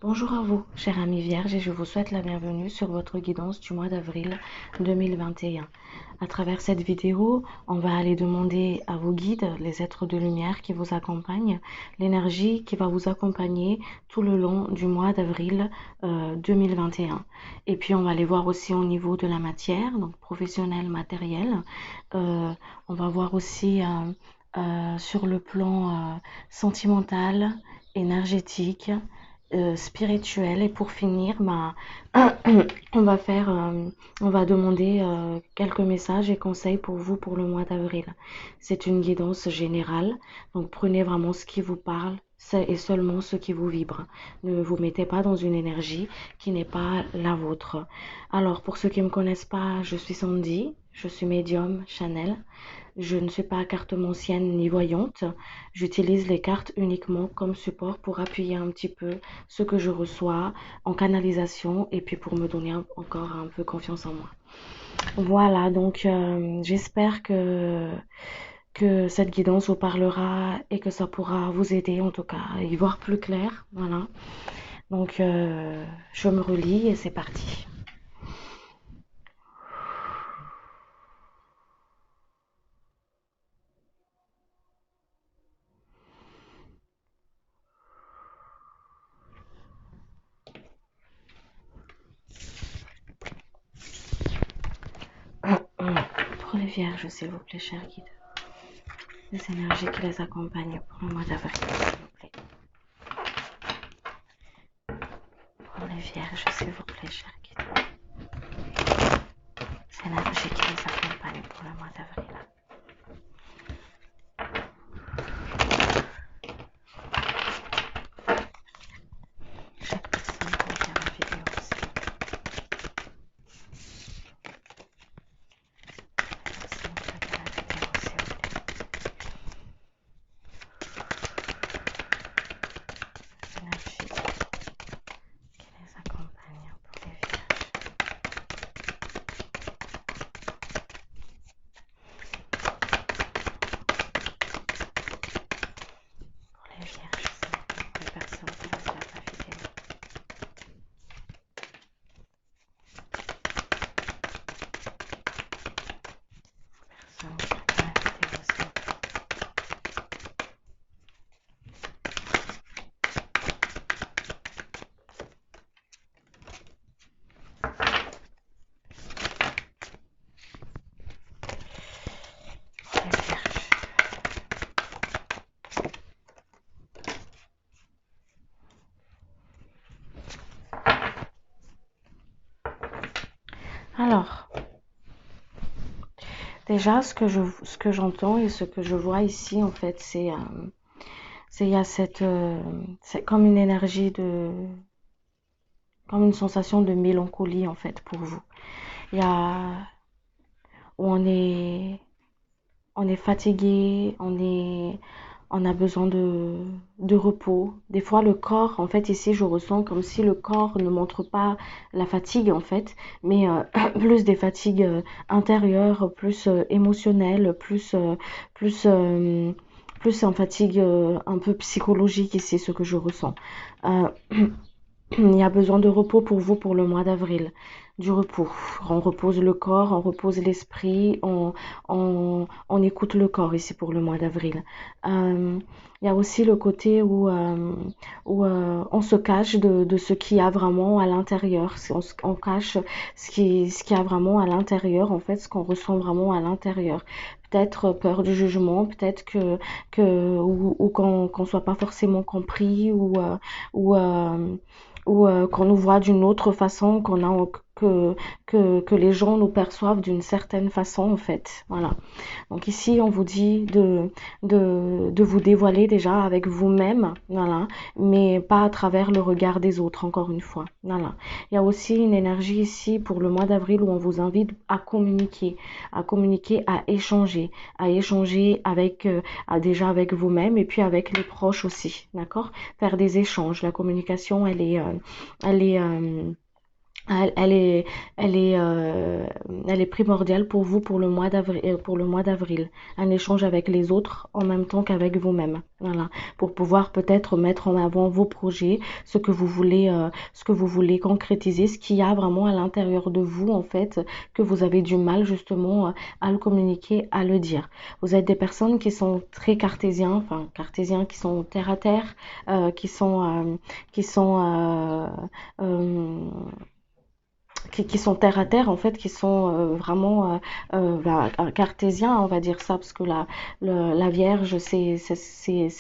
Bonjour à vous, chers amis vierges, et je vous souhaite la bienvenue sur votre guidance du mois d'avril 2021. À travers cette vidéo, on va aller demander à vos guides, les êtres de lumière qui vous accompagnent, l'énergie qui va vous accompagner tout le long du mois d'avril 2021. Et puis on va aller voir aussi au niveau de la matière, donc professionnel, matériel. Euh, on va voir aussi sur le plan sentimental, énergétique, spirituel. Et pour finir, bah, on va on va demander quelques messages et conseils pour vous pour le mois d'avril. C'est une guidance générale, donc prenez vraiment ce qui vous parle et seulement ce qui vous vibre. Ne vous mettez pas dans une énergie qui n'est pas la vôtre. Alors, pour ceux qui ne me connaissent pas, je suis Sandy, je suis médium Chanel. Je ne suis pas cartomancienne ni voyante. J'utilise les cartes uniquement comme support pour appuyer un petit peu ce que je reçois en canalisation et puis pour me donner encore un peu confiance en moi. Voilà, donc j'espère que cette guidance vous parlera et que ça pourra vous aider en tout cas à y voir plus clair. Voilà, donc je me relis et c'est parti. Pour les vierges, s'il vous plaît, chers guides, les énergies qui les accompagnent pour le mois d'avril, s'il vous plaît. Pour les vierges, s'il vous plaît, chers guides, les énergies qui les accompagnent pour le mois d'avril. Chaque personne qui regarde la vidéo aussi. Chaque personne qui regarde la vidéo, s'il vous plaît. Les énergies qui les accompagnent pour les vierges. Pour les vierges, s'il vous plaît. Les personnes qui regardent la vidéo. Personnes qui regardent la vidéo, s'il vous plaît. Pour les vierges. Alors, déjà, ce que j'entends et ce que je vois ici, en fait, il y a c'est comme une énergie comme une sensation de mélancolie, en fait, pour vous. Il y a, où on est fatigué, on a besoin de repos. Des fois, le corps, en fait, ici, je ressens comme si le corps ne montre pas la fatigue, en fait, mais plus des fatigues intérieures, plus émotionnelles, plus, euh, plus en fatigue un peu psychologique ici, ce que je ressens. Euh, il y a besoin de repos pour vous pour le mois d'avril. Du repos. On repose le corps, on repose l'esprit, on écoute le corps ici pour le mois d'avril. Il y a aussi le côté où on se cache de ce qu'il y a vraiment à l'intérieur. On cache ce qu'il y a vraiment à l'intérieur, en fait, ce qu'on ressent vraiment à l'intérieur. Peut-être peur du jugement, peut-être ou qu'on soit pas forcément compris, ou, euh, ou qu'on nous voit d'une autre façon, que les gens nous perçoivent d'une certaine façon, en fait. Voilà. Donc ici, on vous dit de vous dévoiler déjà avec vous-même, voilà, mais pas à travers le regard des autres, encore une fois. Voilà. Il y a aussi une énergie ici pour le mois d'avril où on vous invite à communiquer, à échanger avec, déjà avec vous-même et puis avec les proches aussi, d'accord? Faire des échanges. La communication, elle est Elle, elle est, elle est, euh, elle est primordiale pour vous pour le mois d'avril. Un échange avec les autres en même temps qu'avec vous-même. Voilà, pour pouvoir peut-être mettre en avant vos projets, ce que vous voulez concrétiser, ce qu'il y a vraiment à l'intérieur de vous en fait, que vous avez du mal justement à le communiquer, à le dire. Vous êtes des personnes qui sont très cartésiens, enfin cartésiens, qui sont terre à terre, qui sont qui sont terre à terre en fait, qui sont vraiment cartésiens, on va dire ça, parce que la Vierge, c'est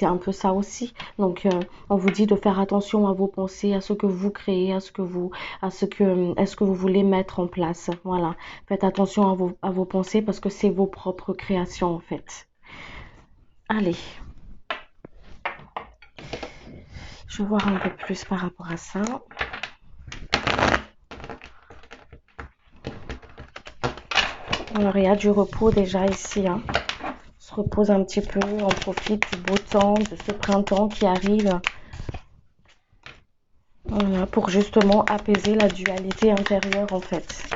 un peu ça aussi. Donc, on vous dit de faire attention à vos pensées, à ce que vous créez, à ce que vous voulez mettre en place. Voilà, faites attention à vos pensées parce que c'est vos propres créations en fait. Allez, je vais voir un peu plus par rapport à ça. Alors, il y a du repos déjà ici, hein. On se repose un petit peu, on profite du beau temps, de ce printemps qui arrive. Voilà, pour justement apaiser la dualité intérieure en fait.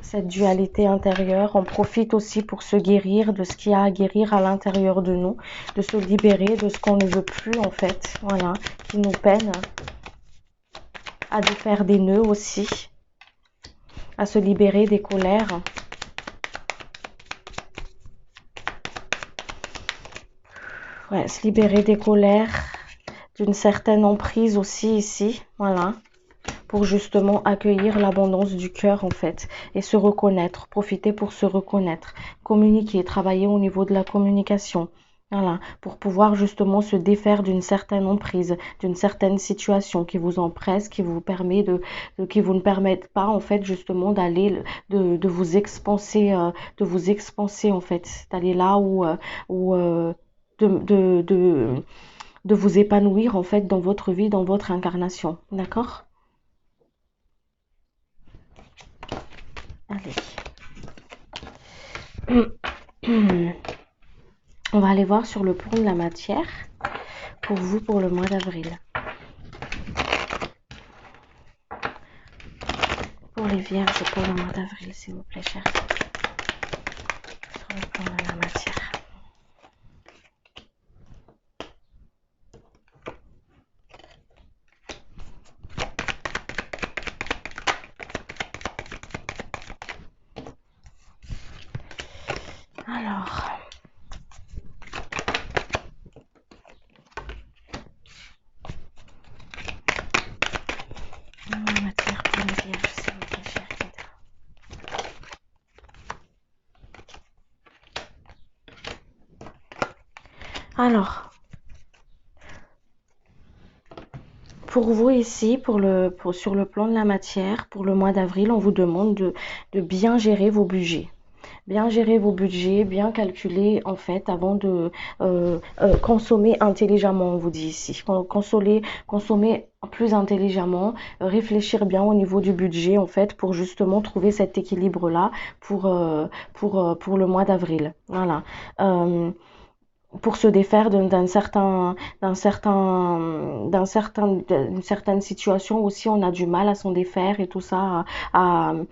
Cette dualité intérieure, on profite aussi pour se guérir de ce qu'il y a à guérir à l'intérieur de nous, de se libérer de ce qu'on ne veut plus en fait, voilà, qui nous peine, à défaire des nœuds aussi, à se libérer des colères. Ouais, se libérer des colères, d'une certaine emprise aussi ici, voilà, pour justement accueillir l'abondance du cœur en fait et se reconnaître, profiter pour se reconnaître, communiquer, travailler au niveau de la communication. Voilà, pour pouvoir justement se défaire d'une certaine emprise, d'une certaine situation qui vous empresse, qui vous permet qui vous ne permettent pas en fait justement de vous de vous expanser en fait, d'aller là où de vous épanouir en fait dans votre vie, dans votre incarnation. D'accord? Allez. On va aller voir sur le plan de la matière pour vous pour le mois d'avril. Pour les vierges pour le mois d'avril, s'il vous plaît, chers. Sur le plan de la matière. Alors. La matière pour les vierges, s'il vous plaît, chers guides. Alors. Pour vous ici, sur le plan de la matière, pour le mois d'avril, on vous demande de bien gérer vos budgets. Bien gérer vos budgets, bien calculer en fait avant de consommer intelligemment, on vous dit ici. Consommer plus intelligemment, réfléchir bien au niveau du budget en fait pour justement trouver cet équilibre-là pour le mois d'avril. Voilà. Pour se défaire d'une certaine situation aussi, on a du mal à s'en défaire et tout ça, on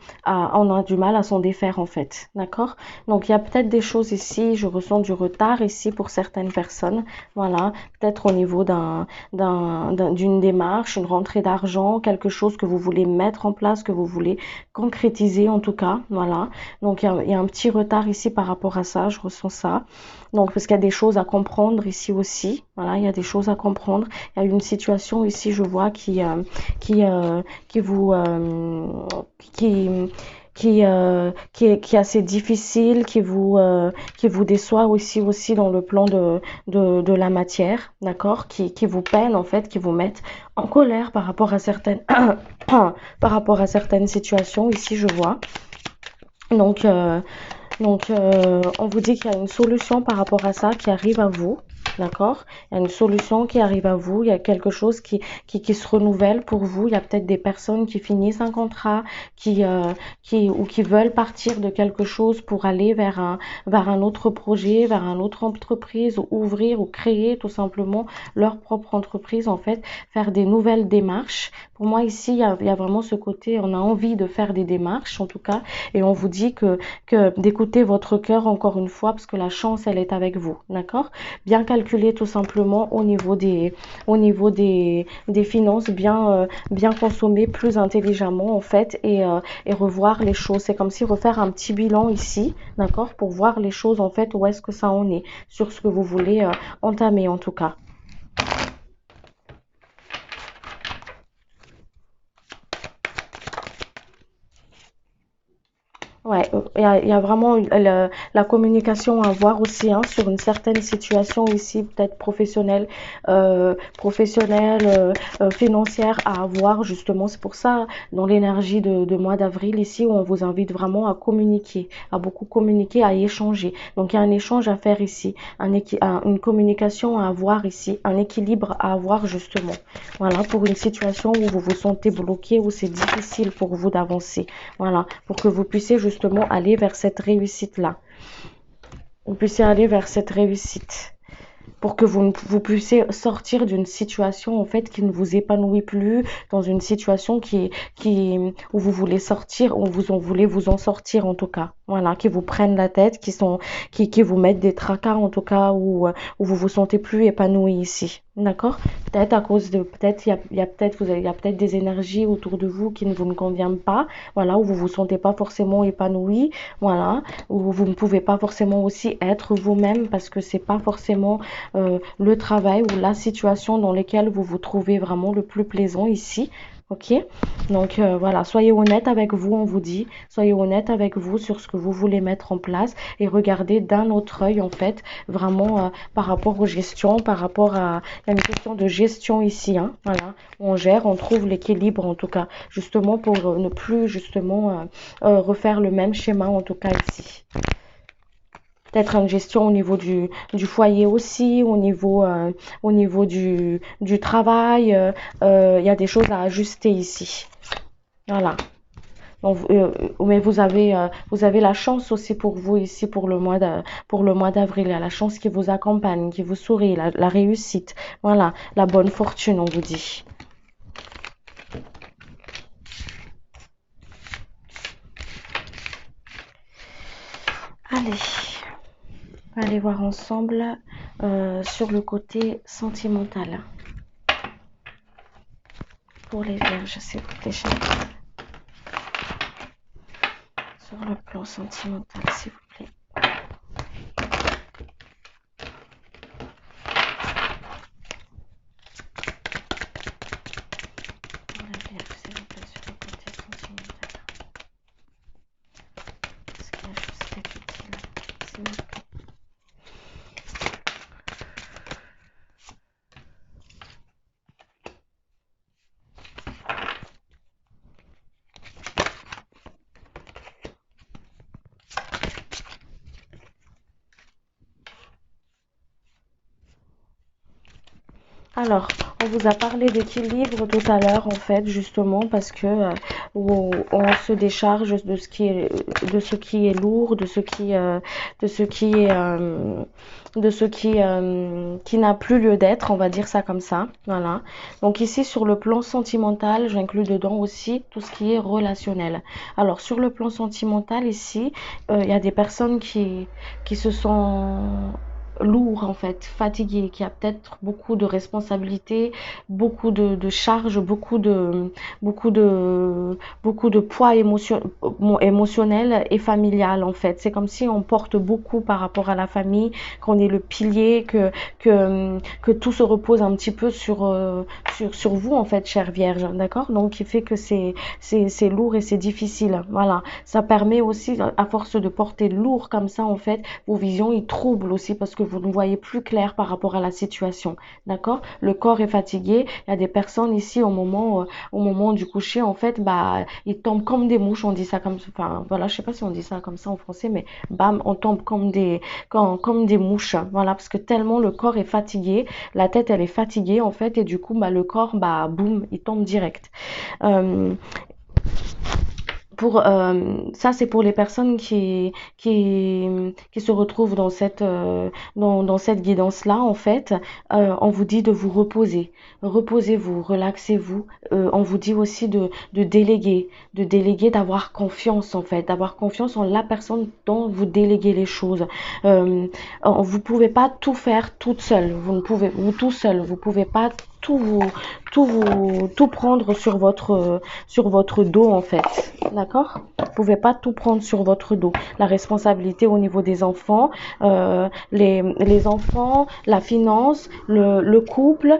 a du mal à s'en défaire en fait, d'accord? Donc il y a peut-être des choses ici, je ressens du retard ici pour certaines personnes, voilà, peut-être au niveau d'une démarche, une rentrée d'argent, quelque chose que vous voulez mettre en place, que vous voulez concrétiser en tout cas, voilà. Donc il y a un petit retard ici par rapport à ça, je ressens ça. Donc, parce qu'il y a des choses à comprendre ici aussi. Voilà, il y a des choses à comprendre. Il y a une situation ici, je vois, qui vous, qui est assez difficile, qui vous déçoit aussi dans le plan de la matière, d'accord, qui vous peine en fait, qui vous mettent en colère par rapport à certaines, par rapport à certaines situations ici, je vois. Donc, on vous dit qu'il y a une solution par rapport à ça qui arrive à vous. D'accord? Il y a une solution qui arrive à vous, il y a quelque chose qui se renouvelle pour vous. Il y a peut-être des personnes qui finissent un contrat, ou qui veulent partir de quelque chose pour aller vers un autre projet, vers une autre entreprise, ou ouvrir ou créer tout simplement leur propre entreprise, en fait, faire des nouvelles démarches. Pour moi, ici, il y a vraiment ce côté, on a envie de faire des démarches, en tout cas, et on vous dit que d'écouter votre cœur encore une fois, parce que la chance, elle est avec vous, d'accord? Bien calculer tout simplement des finances, bien consommer plus intelligemment en fait, et revoir les choses. C'est comme si refaire un petit bilan ici, d'accord, pour voir les choses en fait, où est-ce que ça en est, sur ce que vous voulez entamer en tout cas. Ouais, il y a vraiment la communication à avoir aussi hein, sur une certaine situation ici, peut-être financière à avoir justement. C'est pour ça, dans l'énergie de mois d'avril ici, où on vous invite vraiment à communiquer, à beaucoup communiquer, à échanger. Donc il y a un échange à faire ici, une communication à avoir ici, un équilibre à avoir justement. Voilà, pour une situation où vous vous sentez bloqué, où c'est difficile pour vous d'avancer. Voilà, pour que vous puissiez justement aller vers cette réussite-là. Vous puissiez aller vers cette réussite. Pour que vous puissiez sortir d'une situation en fait qui ne vous épanouit plus, dans une situation où vous voulez sortir, où vous en voulez vous en sortir en tout cas. Voilà, qui vous prennent la tête, qui vous mettent des tracas en tout cas, où vous vous sentez plus épanoui ici. D'accord? Peut-être à cause de, peut-être il y a peut-être des énergies autour de vous qui ne vous conviennent pas. Voilà, où vous vous sentez pas forcément épanoui. Voilà, où vous ne pouvez pas forcément aussi être vous-même parce que c'est pas forcément le travail ou la situation dans laquelle vous vous trouvez vraiment le plus plaisant ici. Ok, donc voilà, soyez honnête avec vous, on vous dit, soyez honnête avec vous sur ce que vous voulez mettre en place et regardez d'un autre œil en fait, vraiment par rapport aux gestions, par rapport à, il y a une question de gestion ici, hein, voilà, on gère, on trouve l'équilibre en tout cas, justement pour ne plus justement refaire le même schéma en tout cas ici. Peut-être une gestion au niveau du foyer aussi, au niveau du travail. Il y a des choses à ajuster ici. Voilà. Donc, mais vous avez la chance aussi pour vous ici pour le mois d'avril. Il y a la chance qui vous accompagne, qui vous sourit, la réussite. Voilà, la bonne fortune, on vous dit. Allez, on va aller voir ensemble sur le côté sentimental. Pour les vierges, s'il vous plaît, chérie. Sur le plan sentimental, s'il vous plaît. Pour la vierge, s'il vous plaît, sur le côté sentimental. Est-ce qu'il y a chose qui est utile, s'il vous plaît. Alors, on vous a parlé d'équilibre tout à l'heure, en fait, justement, parce que on se décharge de ce qui est lourd, de ce qui est, qui n'a plus lieu d'être, on va dire ça comme ça. Voilà. Donc ici, sur le plan sentimental, j'inclus dedans aussi tout ce qui est relationnel. Alors, sur le plan sentimental, ici, il y a des personnes qui se sont lourd en fait, fatigué, qui a peut-être beaucoup de responsabilités, de charges, beaucoup de poids émotionnel et familial en fait. C'est comme si on porte beaucoup par rapport à la famille, qu'on est le pilier, que tout se repose un petit peu sur vous en fait, chère Vierge, d'accord? Donc qui fait que c'est lourd et c'est difficile. Voilà. Ça permet aussi, à force de porter lourd comme ça en fait, vos visions ils troublent aussi parce que vous ne voyez plus clair par rapport à la situation. D'accord? Le corps est fatigué. Il y a des personnes ici au moment du coucher, en fait, bah, ils tombent comme des mouches. On dit ça comme, enfin, voilà, je sais pas si on dit ça comme ça en français, mais bam, on tombe comme des mouches. Voilà, parce que tellement le corps est fatigué, la tête, elle est fatiguée, en fait, et du coup, bah, le corps, bah, boum, il tombe direct. Euh, Ça, c'est pour les personnes qui se retrouvent dans cette guidance-là, en fait. On vous dit de vous reposer. Reposez-vous, relaxez-vous. On vous dit aussi de déléguer, d'avoir confiance, en fait, d'avoir confiance en la personne dont vous déléguez les choses. Vous pouvez pas tout faire toute seule. Vous ne pouvez, ou tout seul. Vous pouvez pas tout prendre sur votre dos, en fait. D'accord? Vous pouvez pas tout prendre sur votre dos. La responsabilité au niveau des enfants, les enfants, la finance, le couple,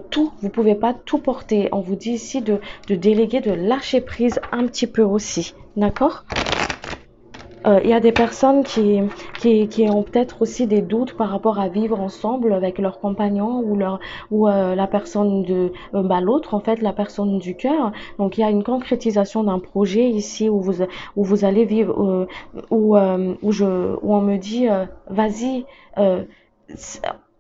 tout. Vous pouvez pas tout porter. On vous dit ici de déléguer, de lâcher prise un petit peu aussi. D'accord? Il y a des personnes qui ont peut-être aussi des doutes par rapport à vivre ensemble avec leur compagnon ou la personne bah, l'autre, en fait, la personne du cœur. Donc il y a une concrétisation d'un projet ici où vous allez vivre, où on me dit vas-y, euh,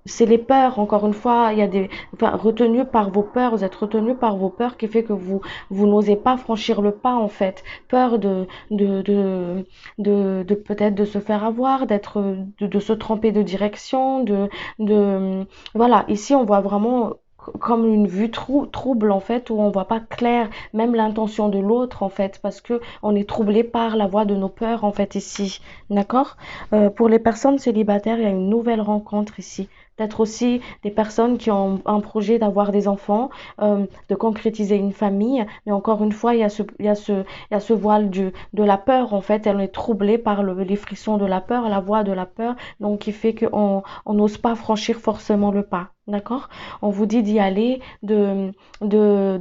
c'est les peurs, encore une fois, il y a enfin, retenus par vos peurs, vous êtes retenus par vos peurs qui fait que vous n'osez pas franchir le pas, en fait. Peur de, de, de peut-être de se faire avoir, de se tromper de direction, voilà. Ici, on voit vraiment comme une vue trouble, en fait, où on voit pas clair même l'intention de l'autre, en fait, parce que on est troublé par la voix de nos peurs, en fait, ici. D'accord? Pour les personnes célibataires, il y a une nouvelle rencontre ici. Peut-être aussi des personnes qui ont un projet d'avoir des enfants, de concrétiser une famille. Mais encore une fois, il y a ce voile de la peur, en fait. Elle est troublée par les frissons de la peur, la voix de la peur, donc qui fait on n'ose pas franchir forcément le pas. D'accord? On vous dit d'y aller, de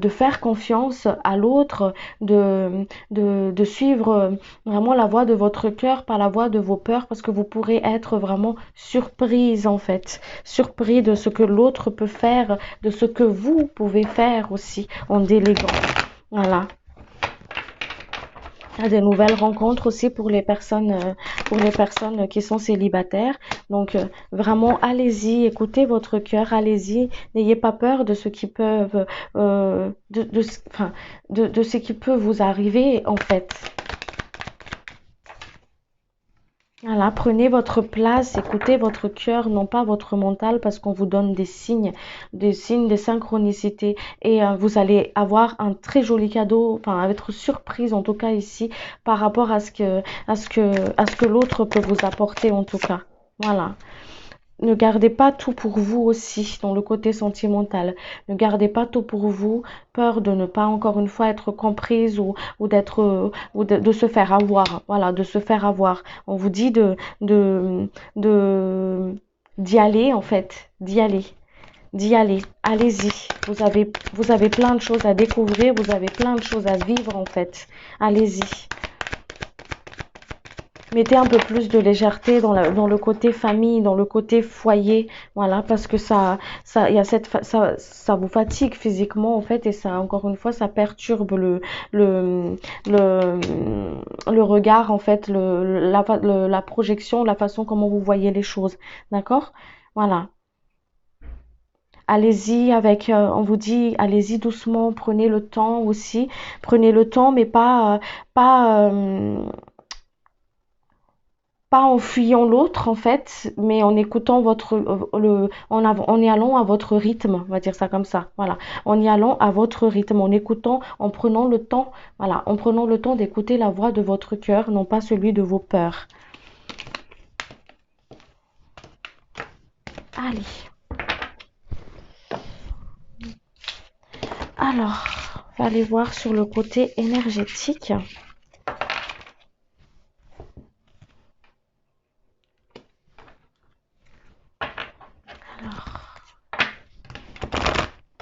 faire confiance à l'autre, de suivre vraiment la voix de votre cœur, pas la voix de vos peurs, parce que vous pourrez être vraiment surprise, en fait. Surpris de ce que l'autre peut faire, de ce que vous pouvez faire aussi en déléguant. Voilà. Il y a des nouvelles rencontres aussi pour les personnes qui sont célibataires. Donc, vraiment, allez-y, écoutez votre cœur, allez-y, n'ayez pas peur de ce qui peuvent, enfin, de ce qui peut vous arriver, en fait. Voilà, prenez votre place, écoutez votre cœur, non pas votre mental, parce qu'on vous donne des signes, des synchronicités, et vous allez avoir un très joli cadeau, enfin être surprise en tout cas ici par rapport à ce que l'autre peut vous apporter en tout cas. Voilà. Ne gardez pas tout pour vous aussi dans le côté sentimental. Ne gardez pas tout pour vous, peur de ne pas encore une fois être comprise ou de se faire avoir. Voilà, de se faire avoir. On vous dit de d'y aller en fait, d'y aller. D'y aller, allez-y. Vous avez plein de choses à découvrir, vous avez plein de choses à vivre en fait. Allez-y. Mettez un peu plus de légèreté dans le côté famille, dans le côté foyer, voilà, parce que il y a ça vous fatigue physiquement en fait, et ça, encore une fois, ça perturbe le, le, le regard en fait, la projection, la façon comment vous voyez les choses, d'accord? Voilà. Allez-y on vous dit, allez-y doucement, prenez le temps aussi, prenez le temps, mais pas, pas en fuyant l'autre en fait, mais en écoutant en y allant à votre rythme, on va dire ça comme ça, voilà, en y allant à votre rythme, en écoutant, en prenant le temps, voilà, en prenant le temps d'écouter la voix de votre cœur, non pas celui de vos peurs. Allez, alors, on va aller voir sur le côté énergétique. Alors,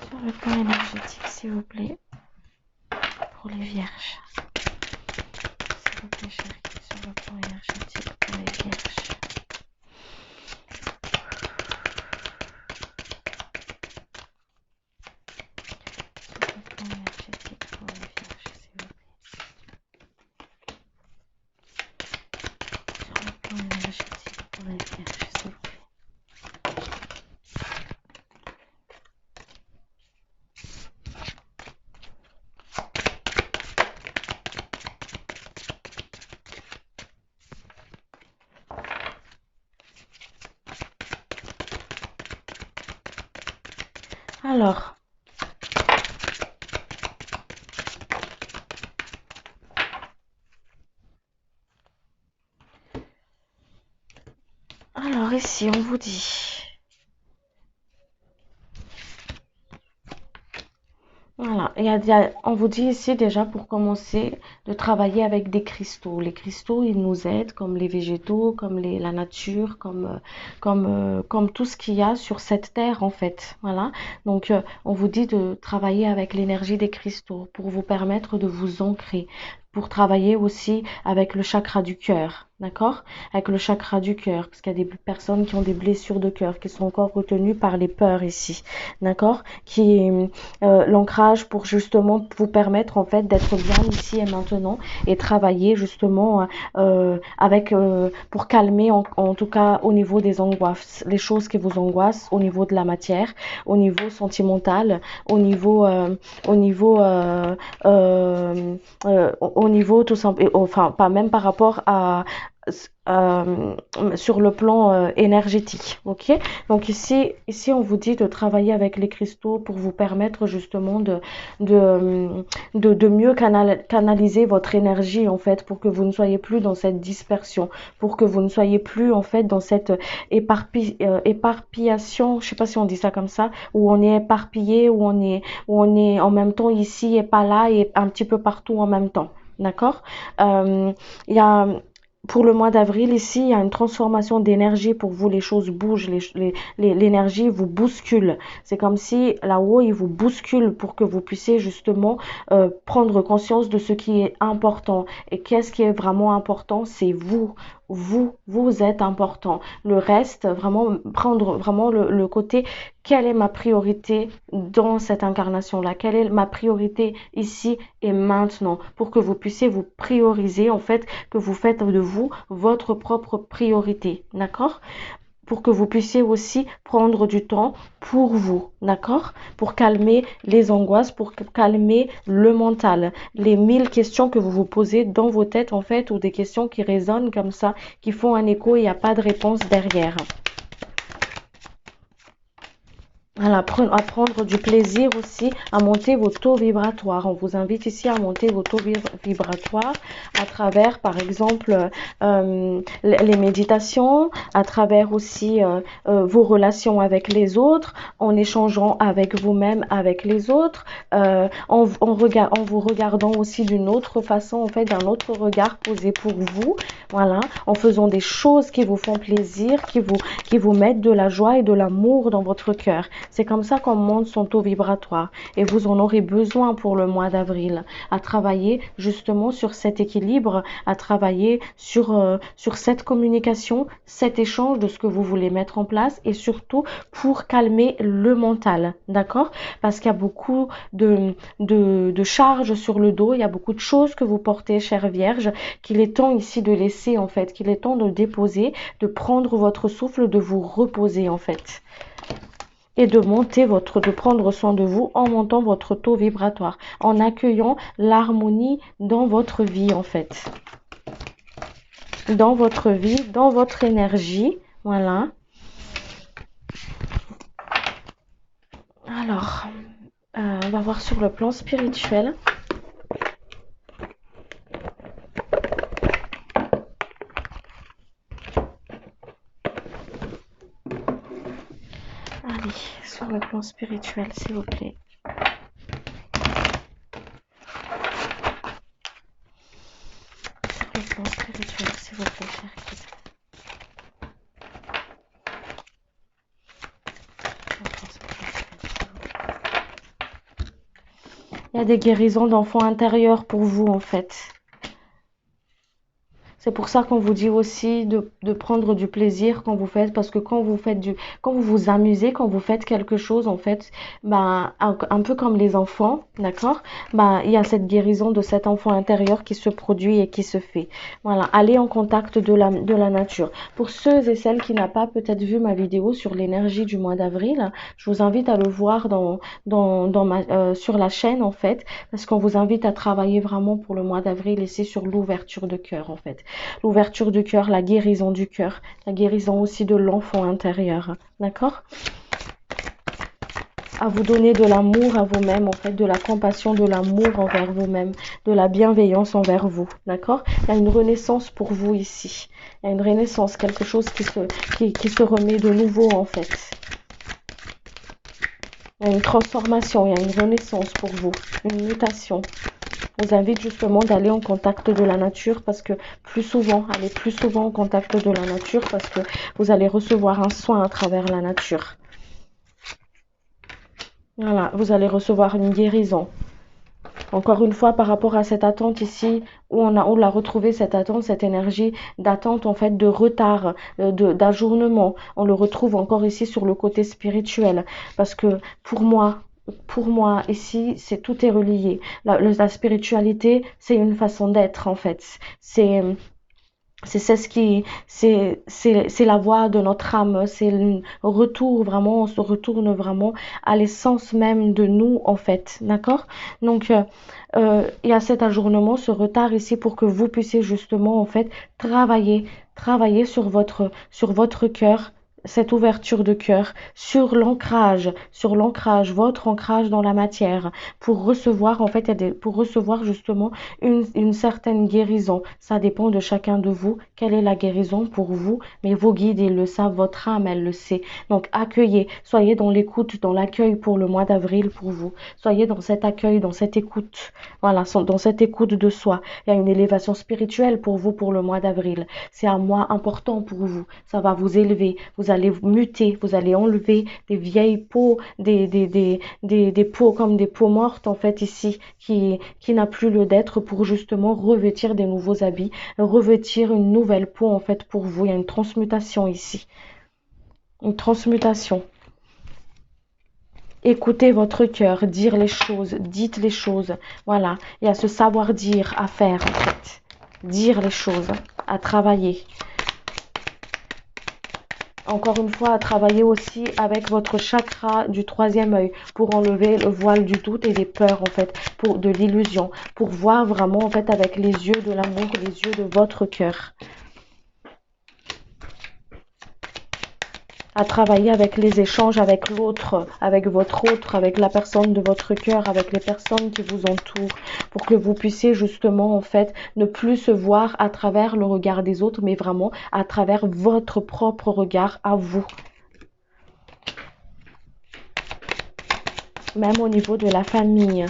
sur le plan énergétique, s'il vous plaît, pour les vierges. S'il vous plaît, chérie, sur le plan énergétique pour les vierges. Alors, alors ici, on vous dit. Voilà, on vous dit ici déjà pour commencer de travailler avec des cristaux. Les cristaux, ils nous aident comme les végétaux, comme la nature, comme tout ce qu'il y a sur cette terre en fait. Voilà, donc on vous dit de travailler avec l'énergie des cristaux pour vous permettre de vous ancrer, pour travailler aussi avec le chakra du cœur. D'accord? Avec le chakra du cœur, parce qu'il y a des personnes qui ont des blessures de cœur, qui sont encore retenues par les peurs ici. D'accord? L'ancrage pour justement vous permettre en fait d'être bien ici et maintenant et travailler justement pour calmer en tout cas au niveau des angoisses, les choses qui vous angoissent au niveau de la matière, au niveau sentimental, au niveau au niveau tout simple, enfin pas même par rapport à euh, sur le plan énergétique, ok? Donc ici, on vous dit de travailler avec les cristaux pour vous permettre justement de mieux canaliser votre énergie en fait, pour que vous ne soyez plus dans cette dispersion, pour que vous ne soyez plus en fait dans cette éparpillation, je sais pas si on dit ça comme ça, où on est éparpillé, où on est en même temps ici et pas là et un petit peu partout en même temps. D'accord? Il y a pour le mois d'avril, ici, il y a une transformation d'énergie pour vous. Les choses bougent, l'énergie vous bouscule. C'est comme si là-haut, il vous bouscule pour que vous puissiez justement prendre conscience de ce qui est important. Et qu'est-ce qui est vraiment important? C'est vous. Vous êtes important. Le reste, vraiment, prendre vraiment le côté, quelle est ma priorité dans cette incarnation-là? Quelle est ma priorité ici et maintenant? Pour que vous puissiez vous prioriser, en fait, que vous faites de vous votre propre priorité. D'accord? Pour que vous puissiez aussi prendre du temps pour vous, d'accord? Pour calmer les angoisses, pour calmer le mental, les 1000 questions que vous vous posez dans vos têtes en fait, ou des questions qui résonnent comme ça, qui font un écho et il n'y a pas de réponse derrière. Voilà, à prendre du plaisir aussi à monter vos taux vibratoires. On vous invite ici à monter vos taux vibratoires à travers, par exemple, les méditations, à travers aussi vos relations avec les autres, en échangeant avec vous-même, avec les autres, en vous regardant aussi d'une autre façon, en fait, d'un autre regard posé pour vous. Voilà, en faisant des choses qui vous font plaisir, qui vous mettent de la joie et de l'amour dans votre cœur. C'est comme ça qu'on monte son taux vibratoire et vous en aurez besoin pour le mois d'avril, à travailler justement sur cet équilibre, à travailler sur cette communication, cet échange de ce que vous voulez mettre en place et surtout pour calmer le mental, d'accord? Parce qu'il y a beaucoup de charges sur le dos, il y a beaucoup de choses que vous portez, chère Vierge, qu'il est temps ici de laisser en fait, qu'il est temps de déposer, de prendre votre souffle, de vous reposer en fait. Et de prendre soin de vous en montant votre taux vibratoire, en accueillant l'harmonie dans votre vie en fait. Dans votre vie, dans votre énergie, voilà. Alors, on va voir sur le plan spirituel. Allez, sur le plan spirituel, s'il vous plaît. Sur le plan spirituel, s'il vous plaît, cher guide. Il y a des guérisons d'enfants intérieurs pour vous, en fait. C'est pour ça qu'on vous dit aussi de prendre du plaisir quand vous faites, parce que quand vous vous amusez, quand vous faites quelque chose, en fait, ben, un peu comme les enfants, d'accord? Ben, il y a cette guérison de cet enfant intérieur qui se produit et qui se fait. Voilà. Allez en contact de la nature. Pour ceux et celles qui n'ont pas peut-être vu ma vidéo sur l'énergie du mois d'avril, je vous invite à le voir sur la chaîne, en fait, parce qu'on vous invite à travailler vraiment pour le mois d'avril et c'est sur l'ouverture de cœur, en fait. L'ouverture du cœur, la guérison du cœur, la guérison aussi de l'enfant intérieur. D'accord? à vous donner de l'amour à vous-même, en fait, de la compassion, de l'amour envers vous-même, de la bienveillance envers vous, d'accord? Il y a une renaissance pour vous ici. Il y a une renaissance, quelque chose qui se remet de nouveau, en fait. Il y a une transformation, il y a une renaissance pour vous, une mutation. Je vous invite justement d'aller en contact de la nature parce que allez plus souvent en contact de la nature parce que vous allez recevoir un soin à travers la nature. Voilà, vous allez recevoir une guérison. Encore une fois, par rapport à cette attente ici, où on l'a retrouvé, cette attente, cette énergie d'attente, en fait, de retard, d'ajournement. On le retrouve encore ici sur le côté spirituel. Parce que pour moi, ici, tout est relié. La spiritualité, c'est une façon d'être, en fait. C'est la voix de notre âme, c'est le retour vraiment, on se retourne vraiment à l'essence même de nous en fait, d'accord? Donc il y a cet ajournement, ce retard ici pour que vous puissiez justement en fait travailler sur votre cœur, cette ouverture de cœur, sur l'ancrage, votre ancrage dans la matière, pour recevoir en fait, pour recevoir justement une certaine guérison. Ça dépend de chacun de vous. Quelle est la guérison pour vous? Mais vos guides, ils le savent, votre âme, elle le sait. Donc accueillez, soyez dans l'écoute, dans l'accueil pour le mois d'avril pour vous. Soyez dans cet accueil, dans cette écoute. Voilà, dans cette écoute de soi. Il y a une élévation spirituelle pour vous pour le mois d'avril. C'est un mois important pour vous. Ça va vous élever. Vous allez muter, vous allez enlever des vieilles peaux, des peaux comme des peaux mortes en fait ici, qui n'a plus lieu d'être pour justement revêtir des nouveaux habits, revêtir une nouvelle peau en fait pour vous. Il y a une transmutation ici. Une transmutation. Écoutez votre cœur, dire les choses, dites les choses. Voilà, il y a ce savoir-dire à faire en fait. Dire les choses, à travailler. Encore une fois, à travailler aussi avec votre chakra du troisième œil pour enlever le voile du doute et des peurs en fait, de l'illusion, pour voir vraiment en fait avec les yeux de l'amour, les yeux de votre cœur. À travailler avec les échanges avec l'autre, avec votre autre, avec la personne de votre cœur, avec les personnes qui vous entourent, pour que vous puissiez justement en fait ne plus se voir à travers le regard des autres, mais vraiment à travers votre propre regard à vous. Même au niveau de la famille.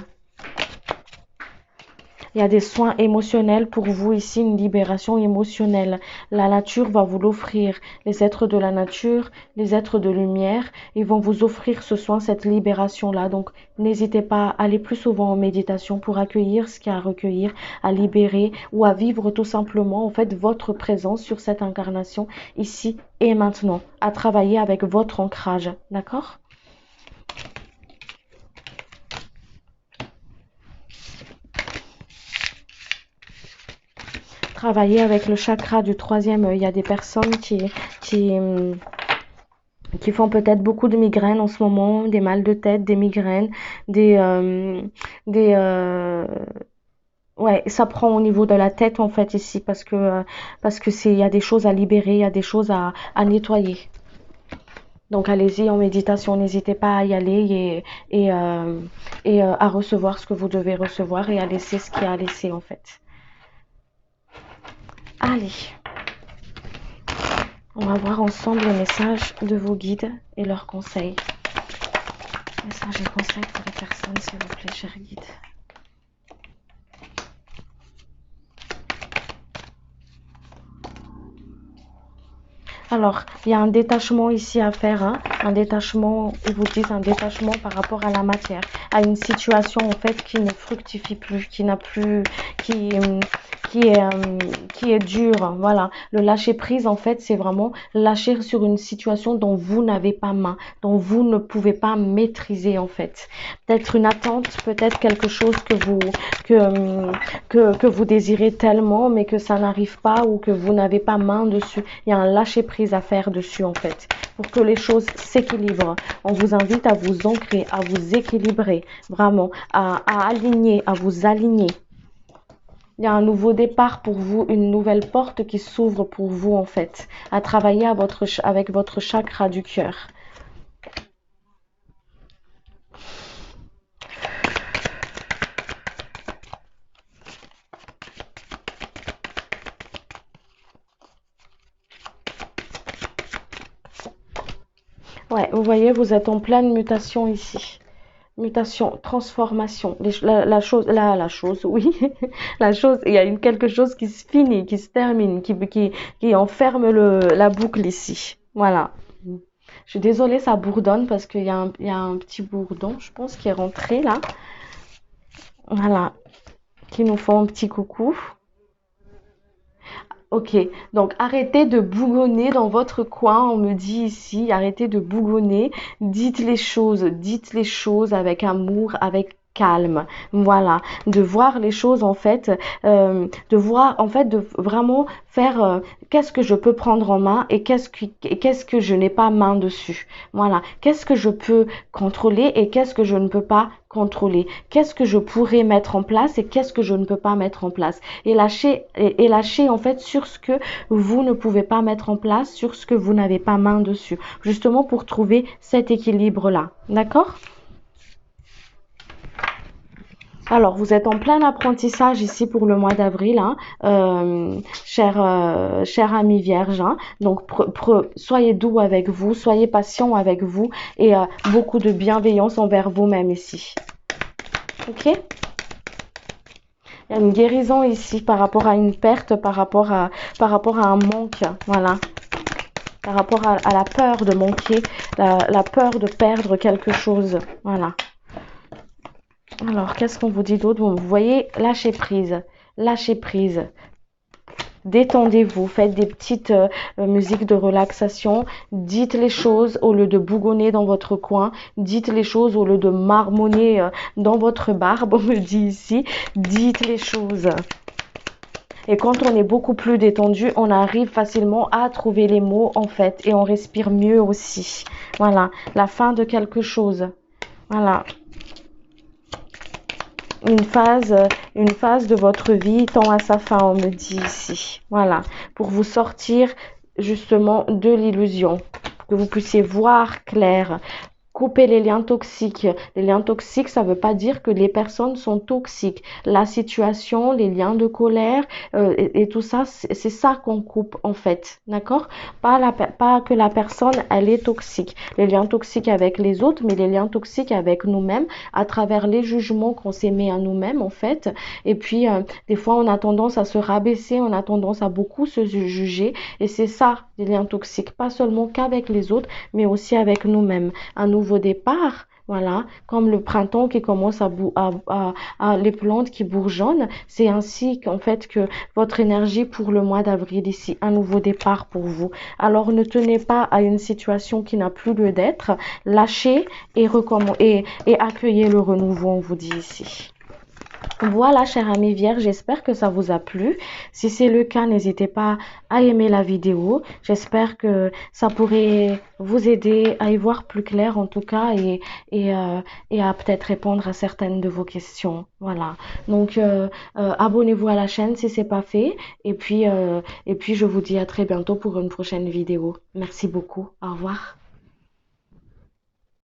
Il y a des soins émotionnels pour vous ici, une libération émotionnelle. La nature va vous l'offrir. Les êtres de la nature, les êtres de lumière, ils vont vous offrir ce soin, cette libération-là. Donc, n'hésitez pas à aller plus souvent en méditation pour accueillir ce qu'il y a à recueillir, à libérer ou à vivre tout simplement, en fait, votre présence sur cette incarnation ici et maintenant. À travailler avec votre ancrage. D'accord ? Travailler avec le chakra du troisième œil. Il y a des personnes qui font peut-être beaucoup de migraines en ce moment, des mal de tête, des migraines, ouais, ça prend au niveau de la tête en fait ici parce que il y a des choses à libérer, il y a des choses à nettoyer. Donc allez-y en méditation, n'hésitez pas à y aller et à recevoir ce que vous devez recevoir et à laisser ce qu'il y a à laisser en fait. Allez, on va voir ensemble les messages de vos guides et leurs conseils. Messages et conseils pour les personnes, s'il vous plaît, chers guides. Alors, il y a un détachement ici à faire, hein, un détachement, ils vous disent un détachement par rapport à la matière, à une situation en fait qui ne fructifie plus, qui n'a plus, qui est dure, voilà. Le lâcher prise en fait, c'est vraiment lâcher sur une situation dont vous n'avez pas main, dont vous ne pouvez pas maîtriser en fait. Peut-être une attente, peut-être quelque chose que vous désirez tellement, mais que ça n'arrive pas ou que vous n'avez pas main dessus. Il y a un lâcher prise à faire dessus en fait, pour que les choses s'équilibrent. On vous invite à vous ancrer, à vous équilibrer, vraiment, à aligner, à vous aligner. Il y a un nouveau départ pour vous, une nouvelle porte qui s'ouvre pour vous en fait, à travailler avec votre chakra du cœur. Ouais, vous voyez, vous êtes en pleine mutation ici. Mutation, transformation. La chose, oui. La chose, il y a quelque chose qui se finit, qui se termine, qui enferme la boucle ici. Voilà. Je suis désolée, ça bourdonne parce il y a un petit bourdon, je pense, qui est rentré là. Voilà. Qui nous font un petit coucou. Ok, donc arrêtez de bougonner dans votre coin, on me dit ici, arrêtez de bougonner, dites les choses avec amour, avec calme, voilà, de voir les choses en fait, de voir en fait, de vraiment faire qu'est-ce que je peux prendre en main et qu'est-ce que je n'ai pas main dessus, voilà, qu'est-ce que je peux contrôler et qu'est-ce que je ne peux pas contrôler, qu'est-ce que je pourrais mettre en place et qu'est-ce que je ne peux pas mettre en place et lâcher en fait sur ce que vous ne pouvez pas mettre en place, sur ce que vous n'avez pas main dessus, justement pour trouver cet équilibre-là. D'accord? Alors, vous êtes en plein apprentissage ici pour le mois d'avril, hein, cher ami vierge. Hein. Donc, soyez doux avec vous, soyez patient avec vous et beaucoup de bienveillance envers vous-même ici. Ok? Il y a une guérison ici par rapport à une perte, par rapport à un manque. Voilà. Par rapport à la peur de manquer, la peur de perdre quelque chose. Voilà. Alors, qu'est-ce qu'on vous dit d'autre? Bon, vous voyez, lâchez prise. Lâchez prise. Détendez-vous, faites des petites musiques de relaxation, dites les choses au lieu de bougonner dans votre coin, dites les choses au lieu de marmonner dans votre barbe, on me dit ici, dites les choses. Et quand on est beaucoup plus détendu, on arrive facilement à trouver les mots en fait et on respire mieux aussi. Voilà, la fin de quelque chose. Voilà. Une phase de votre vie tend à sa fin, on me dit ici. Voilà, pour vous sortir justement de l'illusion, que vous puissiez voir clair. Couper les liens toxiques. Les liens toxiques, ça ne veut pas dire que les personnes sont toxiques. La situation, les liens de colère et tout ça, c'est ça qu'on coupe en fait. D'accord? Pas que la personne, elle est toxique. Les liens toxiques avec les autres, mais les liens toxiques avec nous-mêmes à travers les jugements qu'on s'est mis à nous-mêmes en fait. Et puis, des fois, on a tendance à se rabaisser, on a tendance à beaucoup se juger. Et c'est ça, les liens toxiques. Pas seulement qu'avec les autres, mais aussi avec nous-mêmes. Un nouveau départ, voilà, comme le printemps qui commence les plantes qui bourgeonnent, c'est ainsi qu'en fait que votre énergie pour le mois d'avril ici, un nouveau départ pour vous. Alors ne tenez pas à une situation qui n'a plus lieu d'être, lâchez et accueillez le renouveau, on vous dit ici. Voilà, cher ami vierge, j'espère que ça vous a plu. Si c'est le cas, n'hésitez pas à aimer la vidéo. J'espère que ça pourrait vous aider à y voir plus clair en tout cas et à peut-être répondre à certaines de vos questions. Voilà. Donc, abonnez-vous à la chaîne si c'est pas fait. Et puis, je vous dis à très bientôt pour une prochaine vidéo. Merci beaucoup. Au revoir.